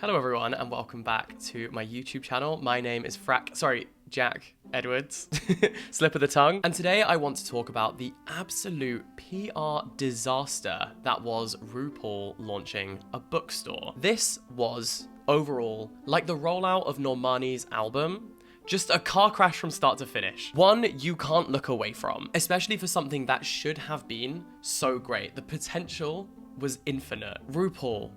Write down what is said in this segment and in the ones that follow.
Hello everyone and welcome back to my YouTube channel. My name is Jack Edwards, slip of the tongue. And today I want to talk about the absolute PR disaster that was RuPaul launching a bookstore. This was overall like the rollout of Normani's album. Just a car crash from start to finish. One you can't look away from, especially for something that should have been so great. The potential was infinite. RuPaul,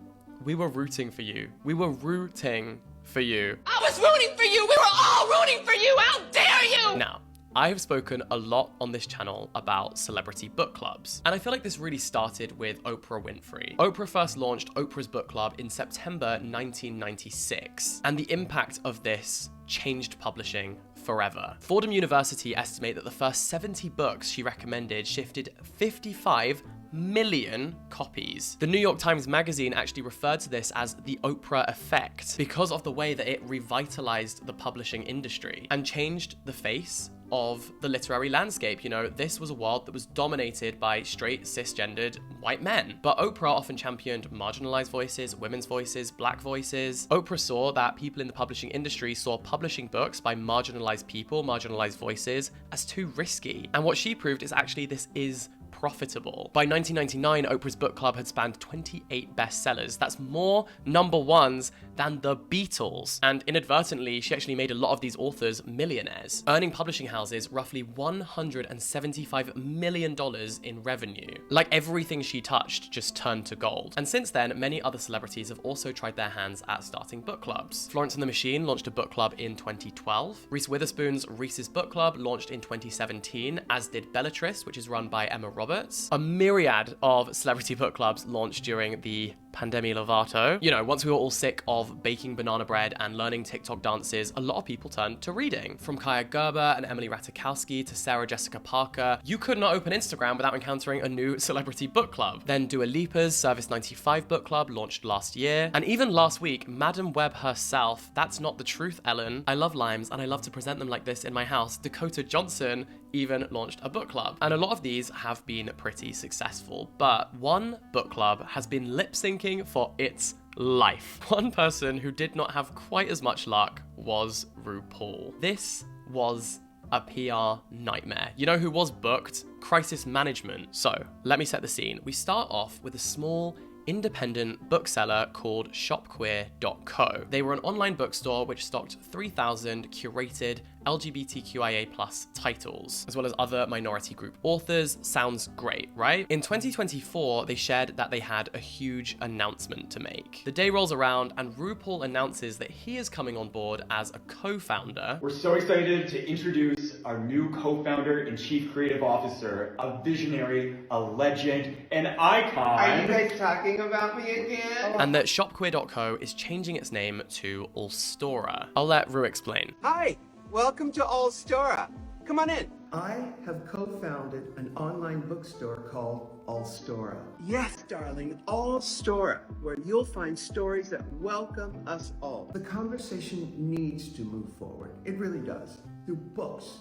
we were rooting for you. We were rooting for you. I was rooting for you. We were all rooting for you. How dare you? Now, I have spoken a lot on this channel about celebrity book clubs, and I feel like this really started with Oprah Winfrey. Oprah first launched Oprah's Book Club in September 1996, and the impact of this changed publishing forever. Fordham University estimate that the first 70 books she recommended shifted 55 million copies. The New York Times Magazine actually referred to this as the Oprah effect because of the way that it revitalized the publishing industry and changed the face of the literary landscape. You know, this was a world that was dominated by straight, cisgendered white men. But Oprah often championed marginalized voices, women's voices, black voices. Oprah saw that people in the publishing industry saw publishing books by marginalized people, marginalized voices, as too risky. And what she proved is actually this is profitable. By 1999, Oprah's book club had spanned 28 bestsellers. That's more number ones than the Beatles. And inadvertently, she actually made a lot of these authors millionaires, earning publishing houses roughly $175 million in revenue. Like everything she touched just turned to gold. And since then, many other celebrities have also tried their hands at starting book clubs. Florence and the Machine launched a book club in 2012. Reese Witherspoon's Reese's Book Club launched in 2017, as did Bellatrix, which is run by Emma Roberts. A myriad of celebrity book clubs launched during the Pandemia Lovato. You know, once we were all sick of baking banana bread and learning TikTok dances, a lot of people turned to reading. From Kaya Gerber and Emily Ratajkowski to Sarah Jessica Parker, you could not open Instagram without encountering a new celebrity book club. Then Dua Lipa's Service 95 book club launched last year. And even last week, Madam Web herself, that's not the truth, Ellen. I love limes and I love to present them like this in my house. Dakota Johnson even launched a book club. And a lot of these have been pretty successful, but one book club has been lip syncing for its life. One person who did not have quite as much luck was RuPaul. This was a PR nightmare. You know who was booked? Crisis management. So let me set the scene. We start off with a small independent bookseller called shopqueer.co. They were an online bookstore which stocked 3,000 curated LGBTQIA+ titles, as well as other minority group authors. Sounds great, right? In 2024, they shared that they had a huge announcement to make. The day rolls around and RuPaul announces that he is coming on board as a co-founder. We're so excited to introduce our new co-founder and chief creative officer, a visionary, a legend, an icon. Are you guys talking about me again? And that shopqueer.co is changing its name to Allstora. I'll let Ru explain. Hi, welcome to Allstora. Come on in. I have co-founded an online bookstore called Allstora. Yes, darling, Allstora, where you'll find stories that welcome us all. The conversation needs to move forward. It really does. Through books,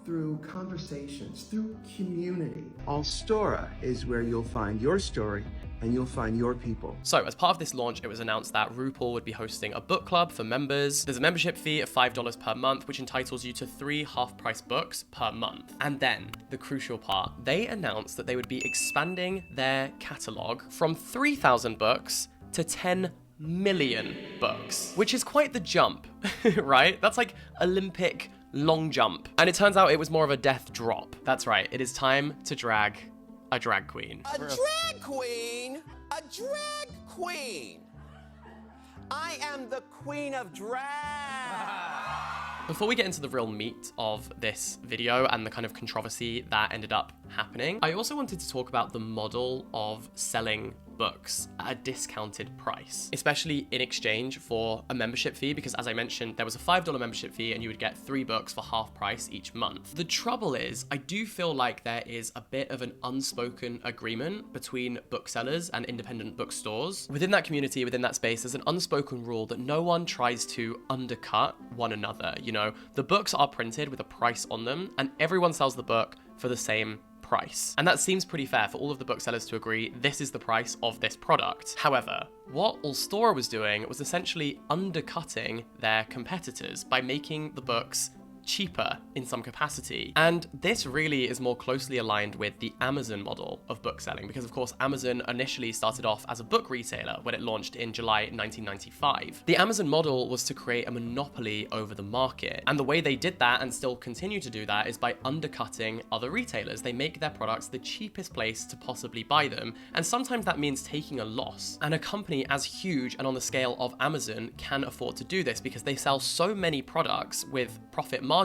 through conversations, through community. Allstora is where you'll find your story and you'll find your people. So as part of this launch, it was announced that RuPaul would be hosting a book club for members. There's a membership fee of $5 per month, which entitles you to 3 half-price books per month. And then, the crucial part, they announced that they would be expanding their catalog from 3,000 books to 10 million books, which is quite the jump, right? That's like Olympic long jump. And it turns out it was more of a death drop. That's right, it is time to drag a drag queen. A drag queen? A drag queen. I am the queen of drag. Before we get into the real meat of this video and the kind of controversy that ended up happening, I also wanted to talk about the model of selling books at a discounted price, especially in exchange for a membership fee, because as I mentioned, there was a $5 membership fee and you would get 3 books for half price each month. The trouble is, I do feel like there is a bit of an unspoken agreement between booksellers and independent bookstores. Within that community, within that space, there's an unspoken rule that no one tries to undercut one another. You know, the books are printed with a price on them and everyone sells the book for the same price. And that seems pretty fair for all of the booksellers to agree this is the price of this product. However, what Allstora was doing was essentially undercutting their competitors by making the books cheaper in some capacity. And this really is more closely aligned with the Amazon model of book selling, because of course Amazon initially started off as a book retailer when it launched in July 1995. The Amazon model was to create a monopoly over the market, and the way they did that and still continue to do that is by undercutting other retailers. They make their products the cheapest place to possibly buy them, and sometimes that means taking a loss. And a company as huge and on the scale of Amazon can afford to do this because they sell so many products with profit margins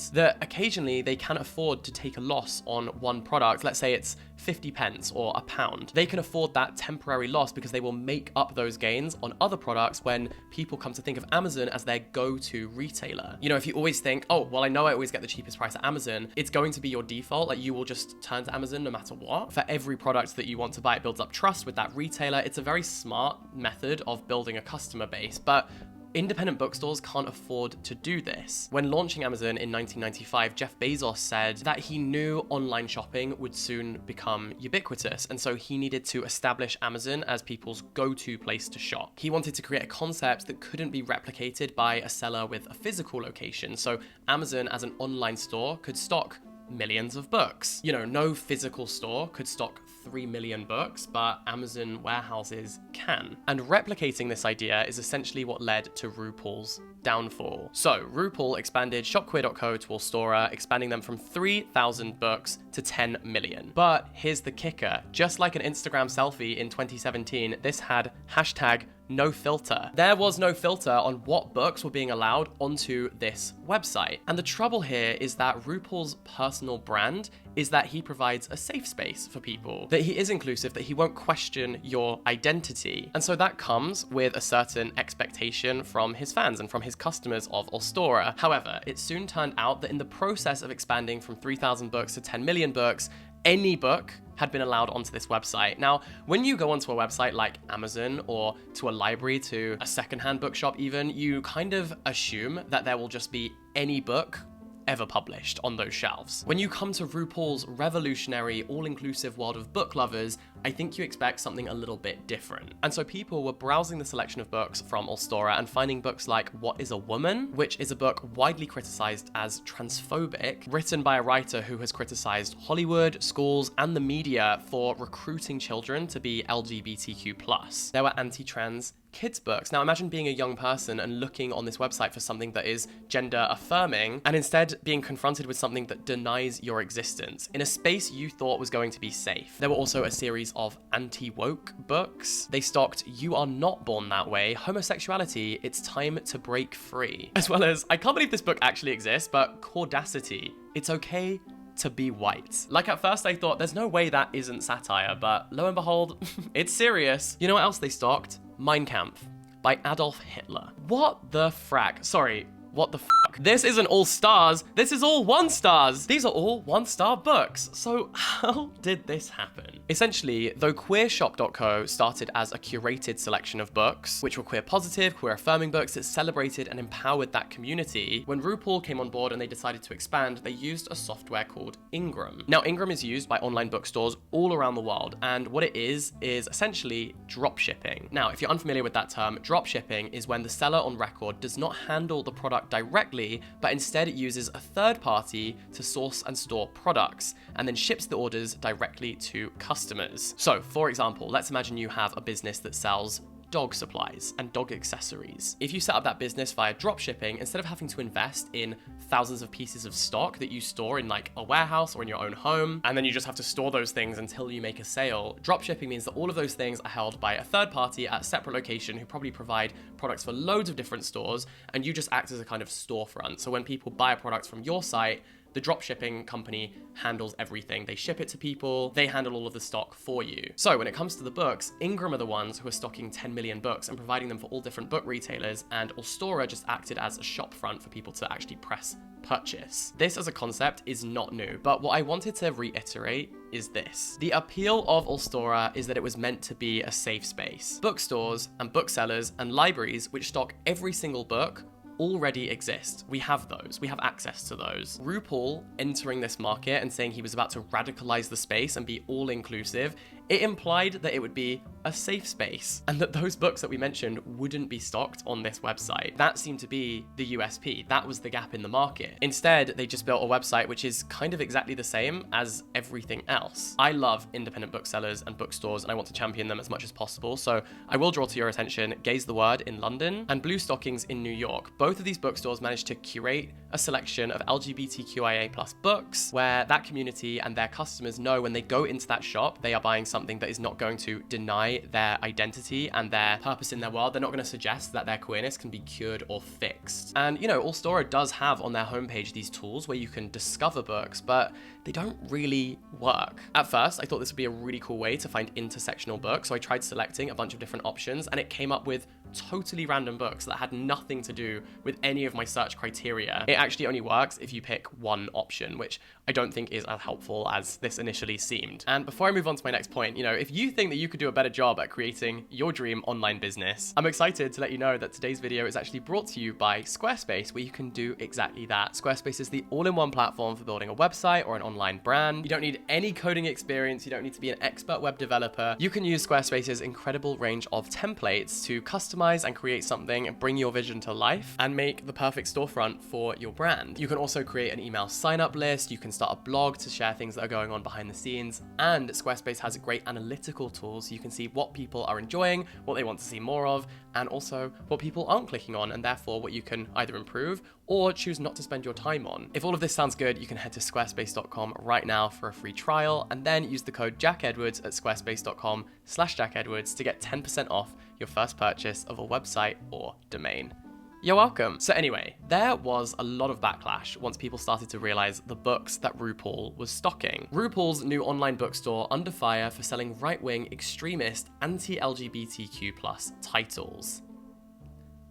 that occasionally they can afford to take a loss on one product. Let's say it's 50 pence or a pound. They can afford that temporary loss because they will make up those gains on other products when people come to think of Amazon as their go-to retailer. You know, if you always think, oh, well, I know I always get the cheapest price at Amazon, it's going to be your default. Like, you will just turn to Amazon no matter what. For every product that you want to buy, it builds up trust with that retailer. It's a very smart method of building a customer base, but independent bookstores can't afford to do this. When launching Amazon in 1995, Jeff Bezos said that he knew online shopping would soon become ubiquitous, and so he needed to establish Amazon as people's go-to place to shop. He wanted to create a concept that couldn't be replicated by a seller with a physical location, so Amazon as an online store could stock millions of books. You know, no physical store could stock 3 million books, but Amazon warehouses can. And replicating this idea is essentially what led to RuPaul's downfall. So RuPaul expanded shopqueer.co to Allstora, expanding them from 3,000 books to 10 million. But here's the kicker. Just like an Instagram selfie in 2017, this had hashtag no filter. There was no filter on what books were being allowed onto this website. And the trouble here is that RuPaul's personal brand is that he provides a safe space for people, that he is inclusive, that he won't question your identity. And so that comes with a certain expectation from his fans and from his customers of Allstora. However, it soon turned out that in the process of expanding from 3,000 books to 10 million books, any book had been allowed onto this website. Now, when you go onto a website like Amazon or to a library, to a secondhand bookshop even, you kind of assume that there will just be any book ever published on those shelves. When you come to RuPaul's revolutionary, all-inclusive world of book lovers, I think you expect something a little bit different. And so people were browsing the selection of books from Allstora and finding books like What is a Woman?, which is a book widely criticized as transphobic, written by a writer who has criticized Hollywood, schools, and the media for recruiting children to be LGBTQ+. There were anti-trans kids books. Now imagine being a young person and looking on this website for something that is gender affirming and instead being confronted with something that denies your existence in a space you thought was going to be safe. There were also a series of anti-woke books. They stocked You Are Not Born That Way, Homosexuality, It's Time to Break Free. As well as, I can't believe this book actually exists, but Caudacity, It's Okay to Be White. Like at first I thought there's no way that isn't satire, but lo and behold, it's serious. You know what else they stocked? Mein Kampf by Adolf Hitler. What the frack? Sorry, what the fuck? This isn't all stars, this is all 1 stars. These are all 1-star books. So how did this happen? Essentially, though queershop.co started as a curated selection of books, which were queer positive, queer affirming books that celebrated and empowered that community, when RuPaul came on board and they decided to expand, they used a software called Ingram. Now, Ingram is used by online bookstores all around the world, and what it is essentially dropshipping. Now, if you're unfamiliar with that term, dropshipping is when the seller on record does not handle the product directly, but instead it uses a third party to source and store products, and then ships the orders directly to customers. So, for example, let's imagine you have a business that sells dog supplies and dog accessories. If you set up that business via dropshipping, instead of having to invest in thousands of pieces of stock that you store in like a warehouse or in your own home, and then you just have to store those things until you make a sale, dropshipping means that all of those things are held by a third party at a separate location who probably provide products for loads of different stores, and you just act as a kind of storefront. So when people buy a product from your site, the dropshipping company handles everything. They ship it to people, they handle all of the stock for you. So when it comes to the books, Ingram are the ones who are stocking 10 million books and providing them for all different book retailers, and Allstora just acted as a shop front for people to actually press purchase. This as a concept is not new, but what I wanted to reiterate is this. The appeal of Allstora is that it was meant to be a safe space. Bookstores and booksellers and libraries which stock every single book already exist. We have those. We have access to those. RuPaul entering this market and saying he was about to radicalize the space and be all-inclusive, it implied that it would be a safe space and that those books that we mentioned wouldn't be stocked on this website. That seemed to be the USP. That was the gap in the market. Instead, they just built a website which is kind of exactly the same as everything else. I love independent booksellers and bookstores and I want to champion them as much as possible, so I will draw to your attention Gaze the Word in London and Blue Stockings in New York. Both of these bookstores managed to curate a selection of LGBTQIA+ books where that community and their customers know when they go into that shop, they are buying something that is not going to deny their identity and their purpose in their world. They're not going to suggest that their queerness can be cured or fixed. And you know, Allstora does have on their homepage these tools where you can discover books, but they don't really work. At first, I thought this would be a really cool way to find intersectional books, so I tried selecting a bunch of different options and it came up with totally random books that had nothing to do with any of my search criteria. It actually only works if you pick one option, which I don't think is as helpful as this initially seemed. And before I move on to my next point, you know, if you think that you could do a better job at creating your dream online business, I'm excited to let you know that today's video is actually brought to you by Squarespace, where you can do exactly that. Squarespace is the all-in-one platform for building a website or an online brand. You don't need any coding experience. You don't need to be an expert web developer. You can use Squarespace's incredible range of templates to customize and create something, bring your vision to life, and make the perfect storefront for your brand. You can also create an email sign-up list. You can start a blog to share things that are going on behind the scenes. And Squarespace has great analytical tools. So you can see what people are enjoying, what they want to see more of, and also what people aren't clicking on, and therefore what you can either improve or choose not to spend your time on. If all of this sounds good, you can head to squarespace.com right now for a free trial, and then use the code jackedwards at squarespace.com/jackedwards to get 10% off your first purchase of a website or domain. You're welcome. So anyway, there was a lot of backlash once people started to realize the books that RuPaul was stocking. RuPaul's new online bookstore under fire for selling right-wing, extremist, anti-LGBTQ+ titles.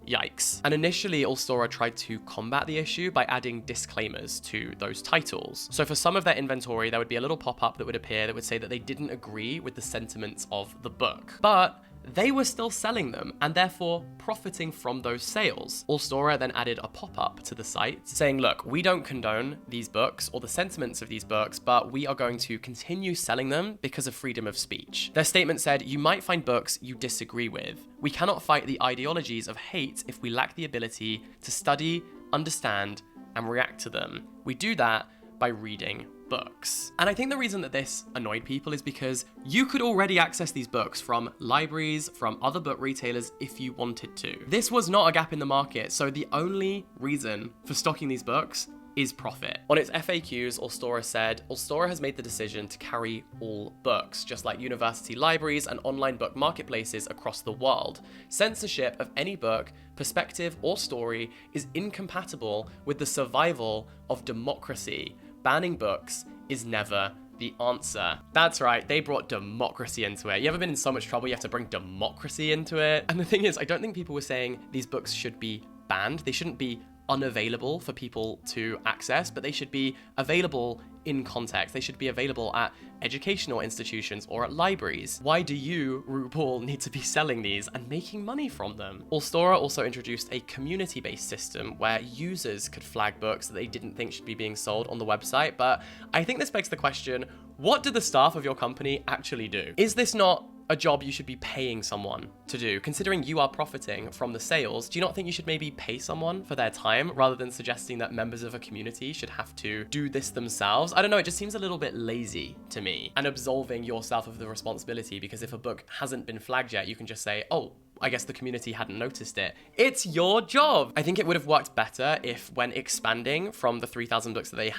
Yikes. And initially, Allstora tried to combat the issue by adding disclaimers to those titles. So for some of their inventory, there would be a little pop-up that would appear that would say that they didn't agree with the sentiments of the book. But they were still selling them and therefore profiting from those sales. Allstora then added a pop-up to the site saying, look, we don't condone these books or the sentiments of these books, but we are going to continue selling them because of freedom of speech. Their statement said, you might find books you disagree with. We cannot fight the ideologies of hate if we lack the ability to study, understand, and react to them. We do that by reading books. And I think the reason that this annoyed people is because you could already access these books from libraries, from other book retailers if you wanted to. This was not a gap in the market, so the only reason for stocking these books is profit. On its FAQs, Allstora said, Allstora has made the decision to carry all books, just like university libraries and online book marketplaces across the world. Censorship of any book, perspective, or story is incompatible with the survival of democracy. Banning books is never the answer. That's right, they brought democracy into it. You ever been in so much trouble you have to bring democracy into it? And the thing is, I don't think people were saying these books should be banned. They shouldn't be unavailable for people to access, but they should be available in context. They should be available at educational institutions or at libraries. Why do you, RuPaul, need to be selling these and making money from them? Allstora also introduced a community-based system where users could flag books that they didn't think should be being sold on the website, but I think this begs the question, what do the staff of your company actually do? Is this not a job you should be paying someone to do? Considering you are profiting from the sales, do you not think you should maybe pay someone for their time rather than suggesting that members of a community should have to do this themselves? I don't know, it just seems a little bit lazy to me, and absolving yourself of the responsibility, because if a book hasn't been flagged yet, you can just say, oh, I guess the community hadn't noticed it. It's your job. I think it would have worked better if, when expanding from the 3,000 books that they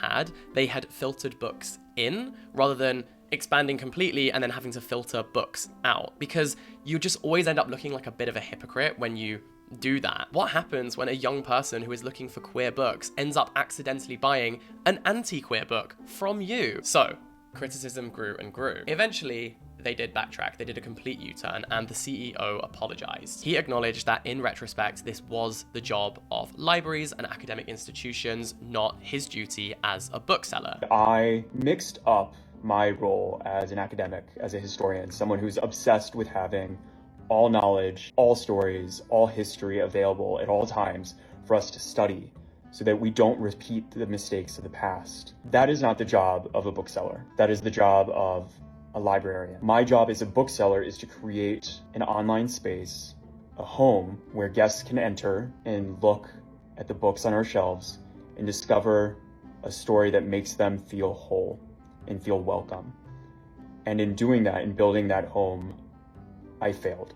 had filtered books in rather than expanding completely and then having to filter books out, because you just always end up looking like a bit of a hypocrite when you do that. What happens when a young person who is looking for queer books ends up accidentally buying an anti-queer book from you? So, criticism grew and grew. Eventually, they did backtrack. They did a complete U-turn, and the CEO apologized. He acknowledged that in retrospect, this was the job of libraries and academic institutions, not his duty as a bookseller. I mixed up my role as an academic, as a historian, someone who's obsessed with having all knowledge, all stories, all history available at all times for us to study so that we don't repeat the mistakes of the past. That is not the job of a bookseller. That is the job of a librarian. My job as a bookseller is to create an online space, a home where guests can enter and look at the books on our shelves and discover a story that makes them feel whole and feel welcome. And in doing that, in building that home, I failed.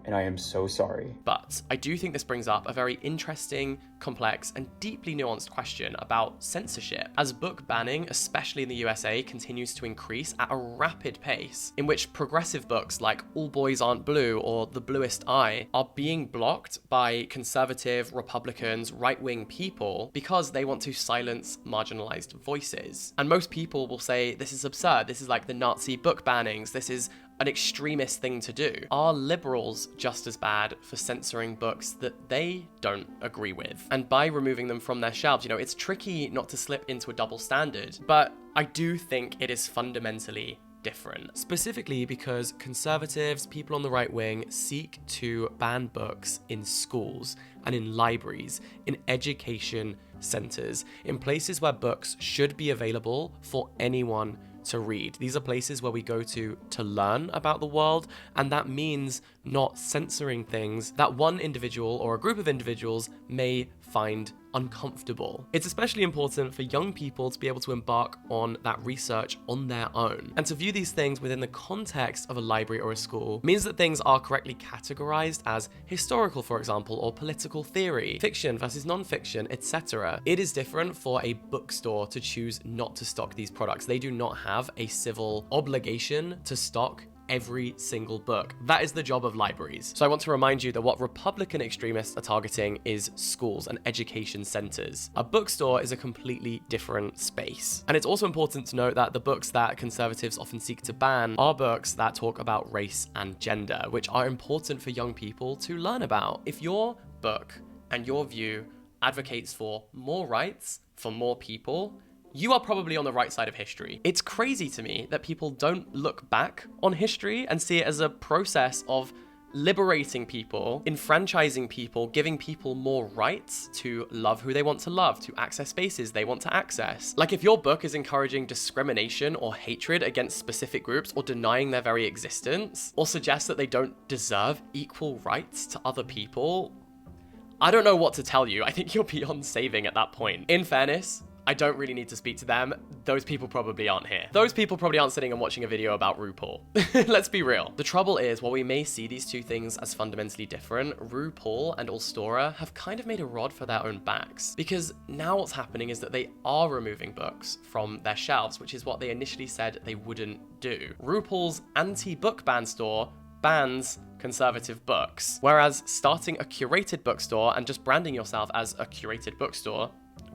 And I am so sorry. But I do think this brings up a very interesting, complex, and deeply nuanced question about censorship. As book banning, especially in the USA, continues to increase at a rapid pace, in which progressive books like All Boys Aren't Blue or The Bluest Eye are being blocked by conservative, Republicans, right-wing people because they want to silence marginalized voices. And most people will say, this is absurd, this is like the Nazi book bannings, this is an extremist thing to do. Are liberals just as bad for censoring books that they don't agree with? And by removing them from their shelves, it's tricky not to slip into a double standard, but I do think it is fundamentally different. Specifically because conservatives, people on the right wing, seek to ban books in schools and in libraries, in education centers, in places where books should be available for anyone to read. These are places where we go to learn about the world, and that means not censoring things that one individual or a group of individuals may find uncomfortable. It's especially important for young people to be able to embark on that research on their own. And to view these things within the context of a library or a school means that things are correctly categorized as historical, for example, or political theory, fiction versus non-fiction, etc. It is different for a bookstore to choose not to stock these products. They do not have a civil obligation to stock every single book. That is the job of libraries. So I want to remind you that what Republican extremists are targeting is schools and education centers. A bookstore is a completely different space. And it's also important to note that the books that conservatives often seek to ban are books that talk about race and gender, which are important for young people to learn about. If your book and your view advocates for more rights for more people, you are probably on the right side of history. It's crazy to me that people don't look back on history and see it as a process of liberating people, enfranchising people, giving people more rights to love who they want to love, to access spaces they want to access. Like if your book is encouraging discrimination or hatred against specific groups or denying their very existence, or suggests that they don't deserve equal rights to other people, I don't know what to tell you. I think you're beyond saving at that point. In fairness, I don't really need to speak to them. Those people probably aren't here. Those people probably aren't sitting and watching a video about RuPaul. Let's be real. The trouble is, while we may see these two things as fundamentally different, RuPaul and Allstora have kind of made a rod for their own backs. Because now what's happening is that they are removing books from their shelves, which is what they initially said they wouldn't do. RuPaul's anti-book ban store bans conservative books, whereas starting a curated bookstore and just branding yourself as a curated bookstore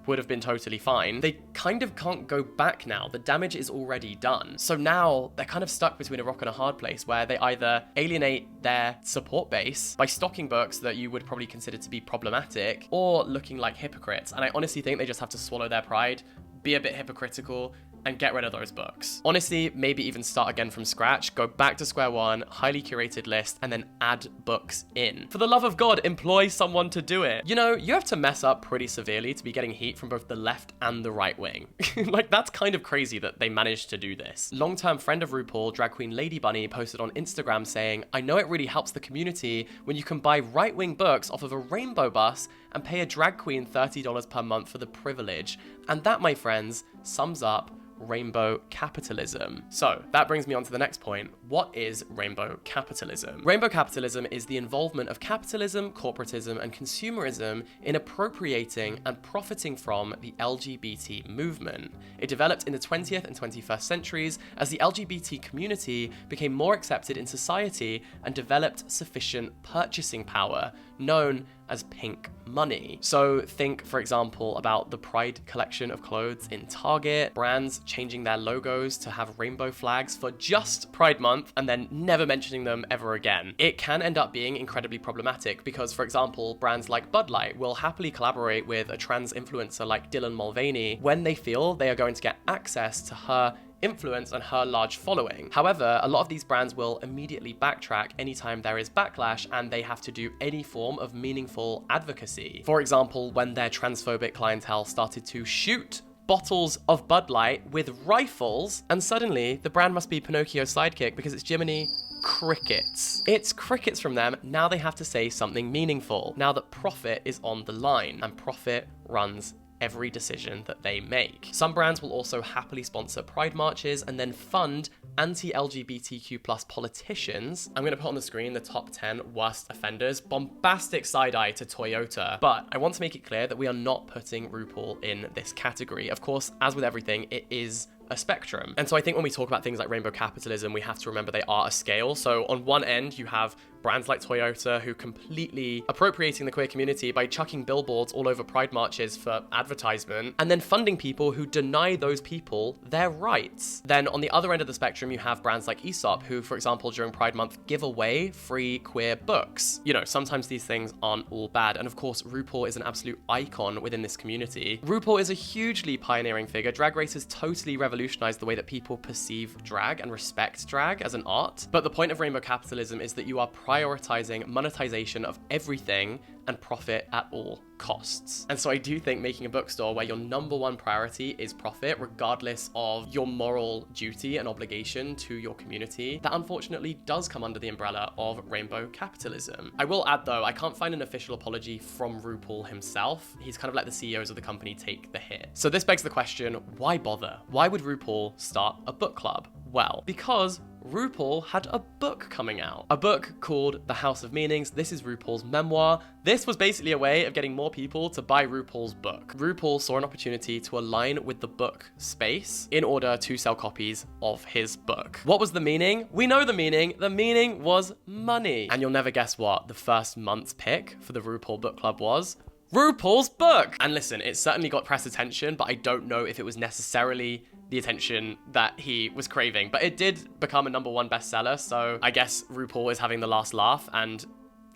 would have been totally fine. They kind of can't go back now. The damage is already done. So now they're kind of stuck between a rock and a hard place where they either alienate their support base by stocking books that you would probably consider to be problematic or looking like hypocrites. And I honestly think they just have to swallow their pride, be a bit hypocritical, and get rid of those books. Honestly, maybe even start again from scratch, go back to square one, highly curated list, and then add books in. For the love of God, employ someone to do it. You have to mess up pretty severely to be getting heat from both the left and the right wing. Like, that's kind of crazy that they managed to do this. Long-term friend of RuPaul, drag queen Lady Bunny, posted on Instagram saying, "I know it really helps the community when you can buy right-wing books off of a rainbow bus and pay a drag queen $30 per month for the privilege. And that, my friends, sums up rainbow capitalism." So that brings me on to the next point. What is rainbow capitalism? Rainbow capitalism is the involvement of capitalism, corporatism, and consumerism in appropriating and profiting from the LGBT movement. It developed in the 20th and 21st centuries as the LGBT community became more accepted in society and developed sufficient purchasing power, known as pink money. So think, for example, about the Pride collection of clothes in Target, brands changing their logos to have rainbow flags for just Pride Month and then never mentioning them ever again. It can end up being incredibly problematic because, for example, brands like Bud Light will happily collaborate with a trans influencer like Dylan Mulvaney when they feel they are going to get access to her influence and her large following. However, a lot of these brands will immediately backtrack anytime there is backlash and they have to do any form of meaningful advocacy. For example, when their transphobic clientele started to shoot bottles of Bud Light with rifles, and suddenly the brand must be Pinocchio's sidekick because it's Jiminy Crickets. It's crickets from them. Now they have to say something meaningful, now that profit is on the line, and profit runs every decision that they make. Some brands will also happily sponsor pride marches and then fund anti-LGBTQ+ politicians. I'm going to put on the screen the top 10 worst offenders. Bombastic side-eye to Toyota. But I want to make it clear that we are not putting RuPaul in this category. Of course, as with everything, it is a spectrum. And so I think when we talk about things like rainbow capitalism, we have to remember they are a scale. So on one end, you have brands like Toyota who completely appropriating the queer community by chucking billboards all over pride marches for advertisement and then funding people who deny those people their rights. Then on the other end of the spectrum, you have brands like Aesop who, for example, during Pride Month, give away free queer books. You know, sometimes these things aren't all bad. And of course, RuPaul is an absolute icon within this community. RuPaul is a hugely pioneering figure. Drag Race has totally revolutionized the way that people perceive drag and respect drag as an art. But the point of rainbow capitalism is that you are prioritizing monetization of everything and profit at all costs. And so I do think making a bookstore where your number one priority is profit, regardless of your moral duty and obligation to your community, that unfortunately does come under the umbrella of rainbow capitalism. I will add though, I can't find an official apology from RuPaul himself. He's kind of let the CEOs of the company take the hit. So this begs the question, why bother? Why would RuPaul start a book club? Well, because RuPaul had a book coming out. A book called The House of Meanings. This is RuPaul's memoir. This was basically a way of getting more people to buy RuPaul's book. RuPaul saw an opportunity to align with the book space in order to sell copies of his book. What was the meaning? We know the meaning. The meaning was money. And you'll never guess what the first month's pick for the RuPaul Book Club was. RuPaul's book! And listen, it certainly got press attention, but I don't know if it was necessarily the attention that he was craving. But it did become a #1 bestseller, so I guess RuPaul is having the last laugh, and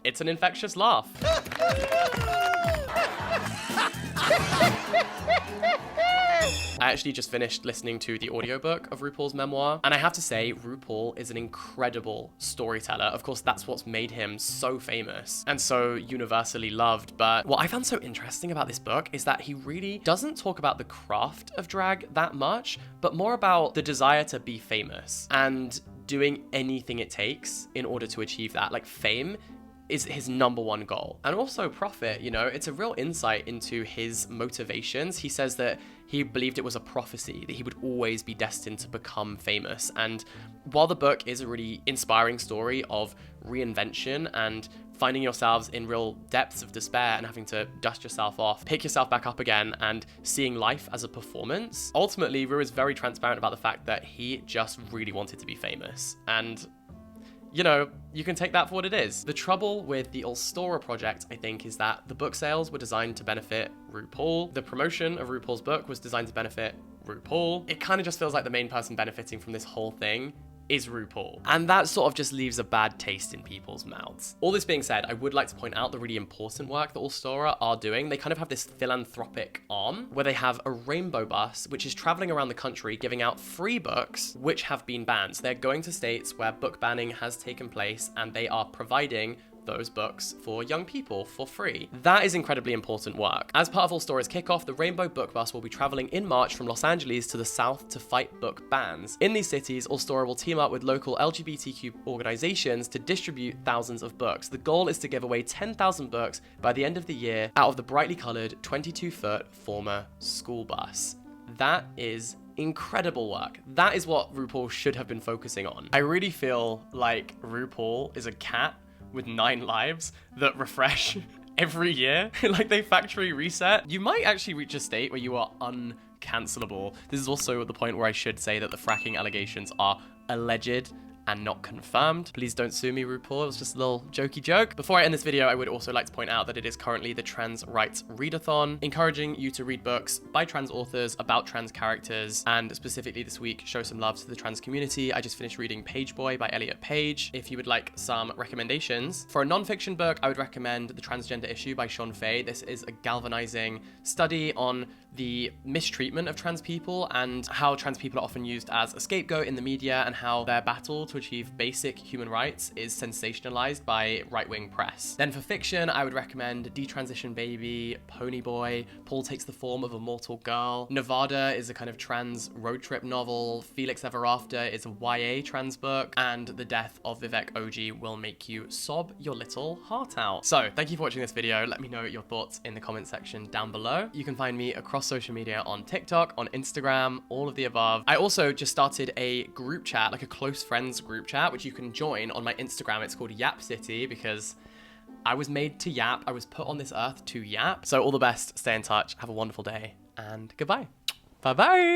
it's an infectious laugh. I actually just finished listening to the audiobook of RuPaul's memoir, and I have to say, RuPaul is an incredible storyteller. Of course, that's what's made him so famous and so universally loved. But what I found so interesting about this book is that he really doesn't talk about the craft of drag that much, but more about the desire to be famous and doing anything it takes in order to achieve that. Like, fame is his #1 goal. And also profit, you know, it's a real insight into his motivations. He says that he believed it was a prophecy, that he would always be destined to become famous. And while the book is a really inspiring story of reinvention and finding yourselves in real depths of despair and having to dust yourself off, pick yourself back up again, and seeing life as a performance, ultimately, Ru is very transparent about the fact that he just really wanted to be famous. And you know, you can take that for what it is. The trouble with the Allstora project, I think, is that the book sales were designed to benefit RuPaul. The promotion of RuPaul's book was designed to benefit RuPaul. It kind of just feels like the main person benefiting from this whole thing is RuPaul. And that sort of just leaves a bad taste in people's mouths. All this being said, I would like to point out the really important work that Allstora are doing. They kind of have this philanthropic arm where they have a rainbow bus, which is traveling around the country giving out free books which have been banned. So they're going to states where book banning has taken place and they are providing those books for young people for free. That is incredibly important work. As part of Allstora's kickoff, the Rainbow Book Bus will be traveling in March from Los Angeles to the South to fight book bans. In these cities, Allstora will team up with local LGBTQ organizations to distribute thousands of books. The goal is to give away 10,000 books by the end of the year out of the brightly colored 22-foot former school bus. That is incredible work. That is what RuPaul should have been focusing on. I really feel like RuPaul is a cat with 9 lives that refresh every year. Like, they factory reset. You might actually reach a state where you are uncancelable. This is also the point where I should say that the fracking allegations are alleged and not confirmed. Please don't sue me, RuPaul. It was just a little jokey joke. Before I end this video, I would also like to point out that it is currently the trans rights readathon, encouraging you to read books by trans authors about trans characters, and specifically this week, show some love to the trans community. I just finished reading Page Boy by Elliot Page. If you would like some recommendations for a non-fiction book, I would recommend The Transgender Issue by Sean Fay. This is a galvanizing study on the mistreatment of trans people and how trans people are often used as a scapegoat in the media, and how their battle to achieve basic human rights is sensationalized by right-wing press. Then for fiction, I would recommend Detransition Baby, Pony Boy, Paul Takes the Form of a Mortal Girl. Nevada is a kind of trans road trip novel. Felix Ever After is a YA trans book, and The Death of Vivek Oji will make you sob your little heart out. So thank you for watching this video. Let me know your thoughts in the comment section down below. You can find me across social media on TikTok, on Instagram, all of the above. I also just started a group chat, like a close friends group chat, which you can join on my Instagram. It's called Yap City because I was made to yap. I was put on this earth to yap. So all the best, stay in touch, have a wonderful day, and goodbye. Bye-bye.